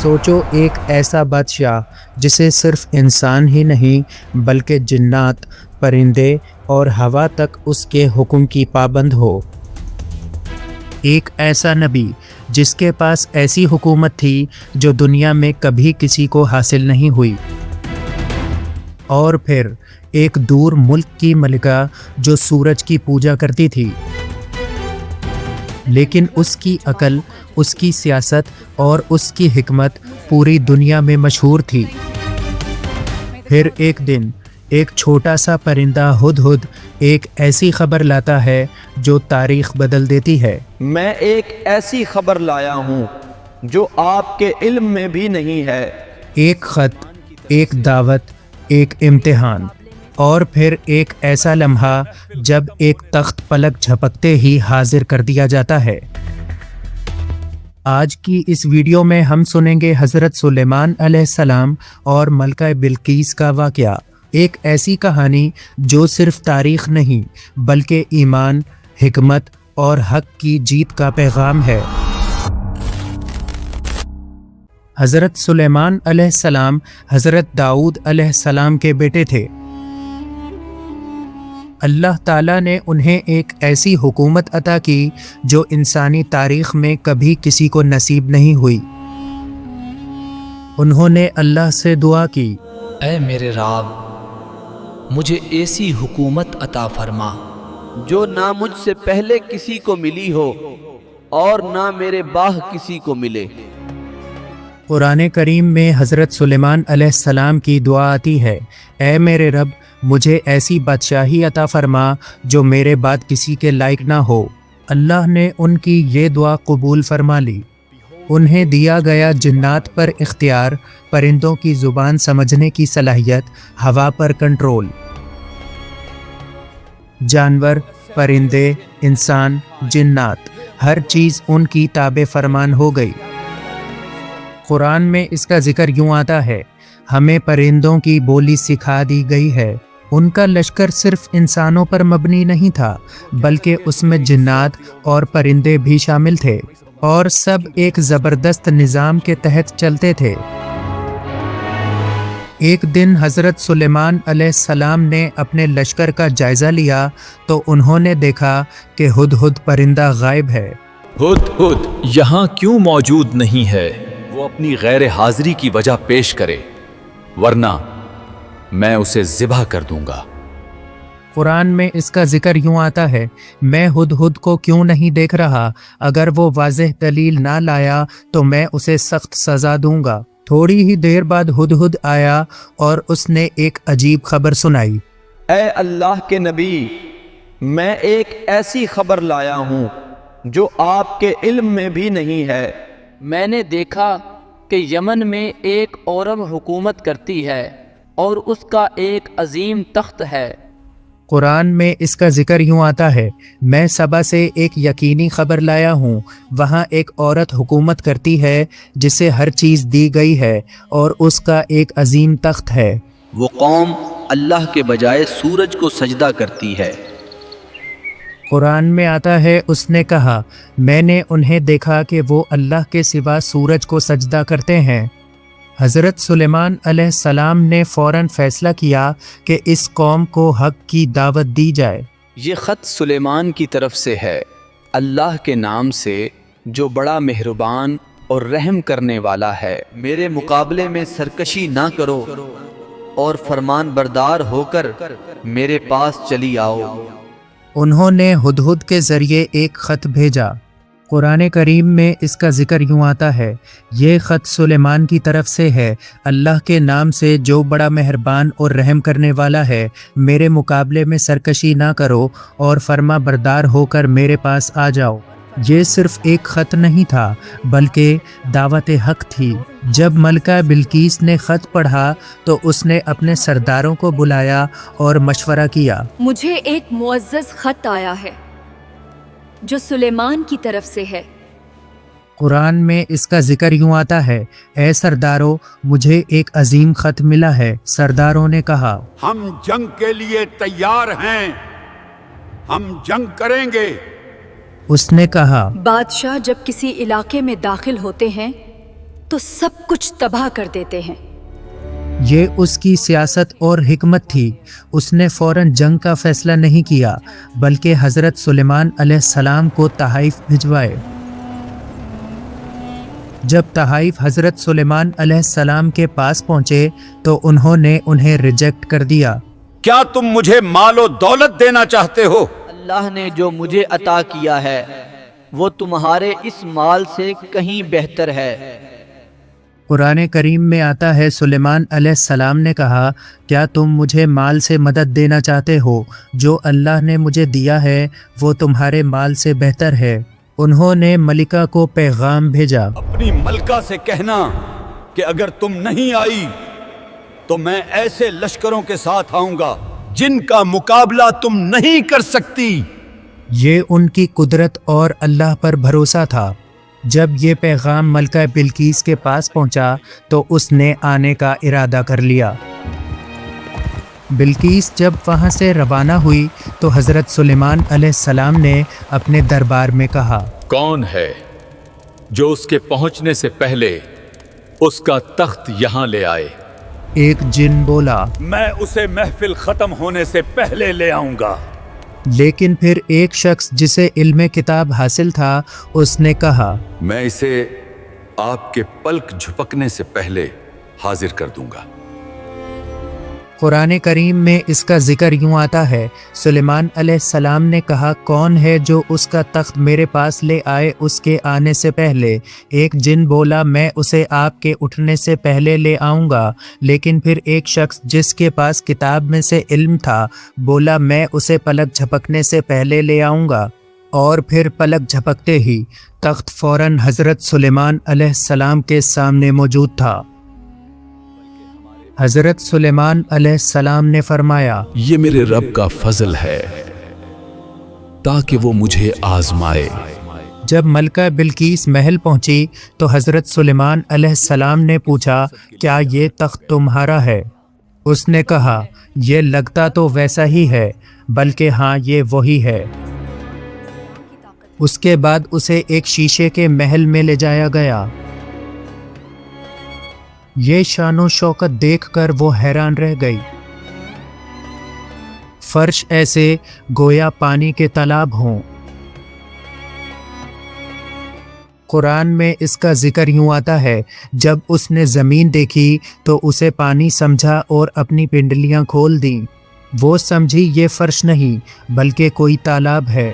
سوچو ایک ایسا بادشاہ جسے صرف انسان ہی نہیں بلکہ جنات، پرندے اور ہوا تک اس کے حکم کی پابند ہو۔ ایک ایسا نبی جس کے پاس ایسی حکومت تھی جو دنیا میں کبھی کسی کو حاصل نہیں ہوئی۔ اور پھر ایک دور ملک کی ملکہ جو سورج کی پوجا کرتی تھی، لیکن اس کی عقل، اس کی سیاست اور اس کی حکمت پوری دنیا میں مشہور تھی۔ پھر ایک دن ایک چھوٹا سا پرندہ ہدہد ایک ایسی خبر لاتا ہے جو تاریخ بدل دیتی ہے۔ میں ایک ایسی خبر لایا ہوں جو آپ کے علم میں بھی نہیں ہے۔ ایک خط، ایک دعوت، ایک امتحان، اور پھر ایک ایسا لمحہ جب ایک تخت پلک جھپکتے ہی حاضر کر دیا جاتا ہے۔ آج کی اس ویڈیو میں ہم سنیں گے حضرت سلیمان علیہ السلام اور ملکہ بلقیس کا واقعہ، ایک ایسی کہانی جو صرف تاریخ نہیں بلکہ ایمان، حکمت اور حق کی جیت کا پیغام ہے۔ حضرت سلیمان علیہ السلام حضرت داؤد علیہ السلام کے بیٹے تھے۔ اللہ تعالیٰ نے انہیں ایک ایسی حکومت عطا کی جو انسانی تاریخ میں کبھی کسی کو نصیب نہیں ہوئی۔ انہوں نے اللہ سے دعا کی، اے میرے رب، مجھے ایسی حکومت عطا فرما جو نہ مجھ سے پہلے کسی کو ملی ہو اور نہ میرے بعد کسی کو ملے۔ قرآن کریم میں حضرت سلیمان علیہ السلام کی دعا آتی ہے، اے میرے رب، مجھے ایسی بادشاہی عطا فرما جو میرے بعد کسی کے لائق نہ ہو۔ اللہ نے ان کی یہ دعا قبول فرما لی۔ انہیں دیا گیا جنات پر اختیار، پرندوں کی زبان سمجھنے کی صلاحیت، ہوا پر کنٹرول۔ جانور، پرندے، انسان، جنات، ہر چیز ان کی تابع فرمان ہو گئی۔ قرآن میں اس کا ذکر یوں آتا ہے، ہمیں پرندوں کی بولی سکھا دی گئی ہے۔ ان کا لشکر صرف انسانوں پر مبنی نہیں تھا بلکہ اس میں جنات اور پرندے بھی شامل تھے، اور سب ایک زبردست نظام کے تحت چلتے تھے۔ ایک دن حضرت سلیمان علیہ السلام نے اپنے لشکر کا جائزہ لیا تو انہوں نے دیکھا کہ ہدہد پرندہ غائب ہے۔ ہدہد یہاں کیوں موجود نہیں ہے؟ وہ اپنی غیر حاضری کی وجہ پیش کرے، ورنہ میں اسے ذبح کر دوں گا۔ قرآن میں اس کا ذکر یوں آتا ہے، میں ہدہد کو کیوں نہیں دیکھ رہا؟ اگر وہ واضح دلیل نہ لایا تو میں اسے سخت سزا دوں گا۔ تھوڑی ہی دیر بعد ہدہد آیا اور اس نے ایک عجیب خبر سنائی، اے اللہ کے نبی، میں ایک ایسی خبر لایا ہوں جو آپ کے علم میں بھی نہیں ہے۔ میں نے دیکھا کہ یمن میں ایک عورت حکومت کرتی ہے اور اس کا ایک عظیم تخت ہے۔ قرآن میں اس کا ذکر یوں آتا ہے، میں سبا سے ایک یقینی خبر لایا ہوں، وہاں ایک عورت حکومت کرتی ہے جسے ہر چیز دی گئی ہے اور اس کا ایک عظیم تخت ہے۔ وہ قوم اللہ کے بجائے سورج کو سجدہ کرتی ہے۔ قرآن میں آتا ہے، اس نے کہا، میں نے انہیں دیکھا کہ وہ اللہ کے سوا سورج کو سجدہ کرتے ہیں۔ حضرت سلیمان علیہ السلام نے فوراً فیصلہ کیا کہ اس قوم کو حق کی دعوت دی جائے۔ یہ خط سلیمان کی طرف سے ہے، اللہ کے نام سے جو بڑا مہربان اور رحم کرنے والا ہے۔ میرے مقابلے میں سرکشی نہ کرو اور فرمان بردار ہو کر میرے پاس چلی آؤ۔ انہوں نے ہدہد کے ذریعے ایک خط بھیجا۔ قرآن کریم میں اس کا ذکر یوں آتا ہے، یہ خط سلیمان کی طرف سے ہے، اللہ کے نام سے جو بڑا مہربان اور رحم کرنے والا ہے، میرے مقابلے میں سرکشی نہ کرو اور فرما بردار ہو کر میرے پاس آ جاؤ۔ یہ صرف ایک خط نہیں تھا بلکہ دعوت حق تھی۔ جب ملکہ بلقیس نے خط پڑھا تو اس نے اپنے سرداروں کو بلایا اور مشورہ کیا، مجھے ایک معزز خط آیا ہے جو سلیمان کی طرف سے ہے۔ قرآن میں اس کا ذکر یوں آتا ہے، اے سرداروں، مجھے ایک عظیم خط ملا ہے۔ سرداروں نے کہا، ہم جنگ کے لیے تیار ہیں، ہم جنگ کریں گے۔ اس نے کہا، بادشاہ جب کسی علاقے میں داخل ہوتے ہیں तो सब कुछ तबाह कर देते हैं। ये उसकी सियासत और हिकमत थी। उसने फौरन जंग का फैसला नहीं किया, बल्कि हज़रत सुलेमान अलैहिस्सलाम को तहाइफ भिजवाए। जब तहाइफ हज़रत सुलेमान अलैहिस्सलाम के पास पहुंचे तो उन्होंने उन्हें रिजेक्ट कर दिया। क्या तुम मुझे मालो दौलत देना चाहते हो? अल्लाह ने जो मुझे अता किया है वो तुम्हारे इस माल से कहीं बेहतर है। कुरान करीम में आता है, सुलेमान अलैहिस्सलाम ने कहा, क्या तुम मुझे माल से मदद देना चाहते हो? जो अल्लाह ने मुझे दिया है वो तुम्हारे माल से बेहतर है। उन्होंने मलिका को पैगाम भेजा। अपनी मलका से कहना कि अगर तुम नहीं आई तो मैं ऐसे लश्करों के साथ आऊंगा जिनका मुकाबला तुम नहीं कर सकती। ये उनकी कुदरत और अल्लाह पर भरोसा था। जब ये पैगाम मलका बिल्कीस के पास पहुंचा तो उसने आने का इरादा कर लिया। बिल्कीस जब वहां से रवाना हुई तो हज़रत सुलेमान अलैहिस्सलाम ने अपने दरबार में कहा, कौन है जो उसके पहुंचने से पहले उसका तख्त यहाँ ले आए? एक जिन बोला, मैं उसे महफिल खत्म होने से पहले ले आऊंगा। लेकिन फिर एक शख्स जिसे इल्म किताब हासिल था उसने कहा, मैं इसे आपके पलक झपकने से पहले हाजिर कर दूंगा। कुरान करीम में इसका जिक्र यूं आता है, सुलेमान अलैहिस्सलाम ने कहा, कौन है जो उसका तख्त मेरे पास ले आए उसके आने से पहले? एक जिन बोला, मैं उसे आपके उठने से पहले ले आऊँगा। लेकिन फिर एक शख्स जिसके पास किताब में से इल्म था बोला, मैं उसे पलक झपकने से पहले ले आऊँगा। और फिर पलक झपकते ही तख्त फ़ौरन हज़रत सुलेमान अलैहिस्सलाम के सामने मौजूद था। हज़रत सुलेमान अलैहिस्सलाम ने फरमाया, ये मेरे रब का फजल है ताकि वो मुझे आजमाए। जब मलका बिल्कीस महल पहुंची तो हज़रत सुलेमान अलैहिस्सलाम ने पूछा, क्या ये तख्त तुम्हारा है? उसने कहा, ये लगता तो वैसा ही है, बल्कि हाँ ये वही है। उसके बाद उसे एक शीशे के महल में ले जाया गया। ये शानो शौकत देखकर वो हैरान रह गई। फर्श ऐसे गोया पानी के तालाब हों। कुरान में इसका जिक्र यूं आता है, जब उसने ज़मीन देखी तो उसे पानी समझा और अपनी पिंडलियां खोल दी। वो समझी ये फर्श नहीं बल्कि कोई तालाब है।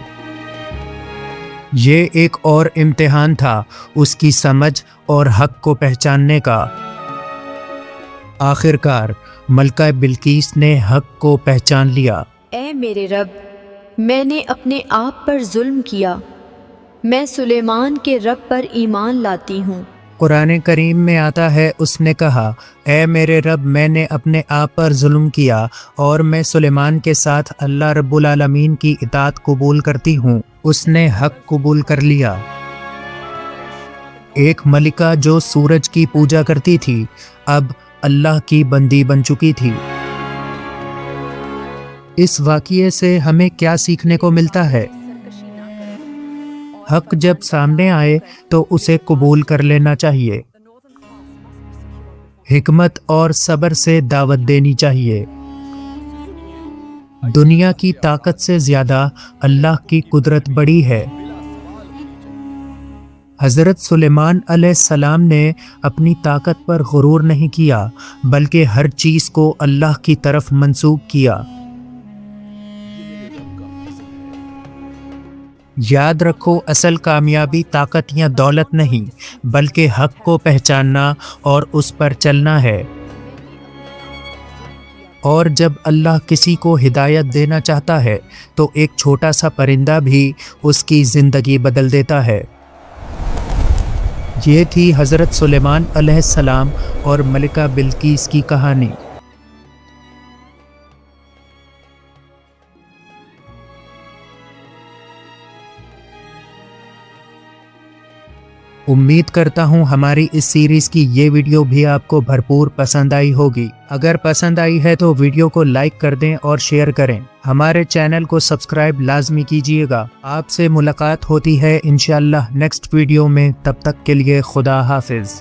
ये एक और इम्तिहान था उसकी समझ और हक को पहचानने का। आखिरकार मलका बिल्कीस ने हक को पहचान लिया। ऐ मेरे रब, मैंने अपने आप पर जुल्म किया, मैं सुलेमान के रब पर ईमान लाती हूँ। कुरान करीम में आता है, उसने कहा, ऐ मेरे रब, मैंने अपने आप पर जुल्म किया और मैं सुलेमान के साथ अल्लाह रब्बुल आलमीन की इताअत कबूल करती हूँ। उसने हक कबूल कर लिया। एक मलिका जो सूरज की पूजा करती थी अब अल्लाह की बंदी बन चुकी थी। इस वाक़ये से हमें क्या सीखने को मिलता है? हक जब सामने आए तो उसे कबूल कर लेना चाहिए। हिकमत और सब्र से दावत देनी चाहिए। दुनिया की ताकत से ज़्यादा अल्लाह की कुदरत बड़ी है। हज़रत सुलेमान अलैहिस्सलाम ने अपनी ताकत पर गुरूर नहीं किया बल्कि हर चीज़ को अल्लाह की तरफ मंसूब किया। याद रखो, असल कामयाबी ताकत या दौलत नहीं बल्कि हक को पहचानना और उस पर चलना है। और जब अल्लाह किसी को हिदायत देना चाहता है तो एक छोटा सा परिंदा भी उसकी ज़िंदगी बदल देता है। ये थी हज़रत सुलेमान अलैहिस्सलाम और मलिका बिल्कीस की कहानी। उम्मीद करता हूँ हमारी इस सीरीज़ की ये वीडियो भी आपको भरपूर पसंद आई होगी। अगर पसंद आई है तो वीडियो को लाइक कर दें और शेयर करें। हमारे चैनल को सब्सक्राइब लाजमी कीजिएगा। आपसे मुलाकात होती है इंशाअल्लाह नेक्स्ट वीडियो में। तब तक के लिए खुदा हाफिज़।